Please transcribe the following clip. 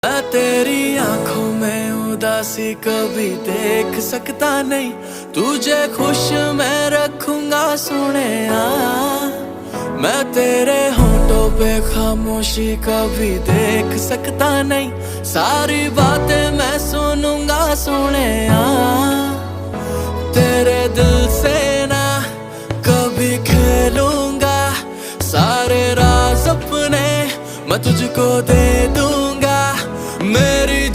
मैं तेरी आंखों में उदासी कभी देख सकता नहीं, तुझे खुश मैं रखूंगा सोनिया। मैं तेरे होठों पे खामोशी कभी देख सकता नहीं, सारी बातें मैं सुनूंगा सोनिया। तेरे दिल से ना कभी खेलूंगा, सारे राज अपने मैं तुझको दे दूंगा। मेरी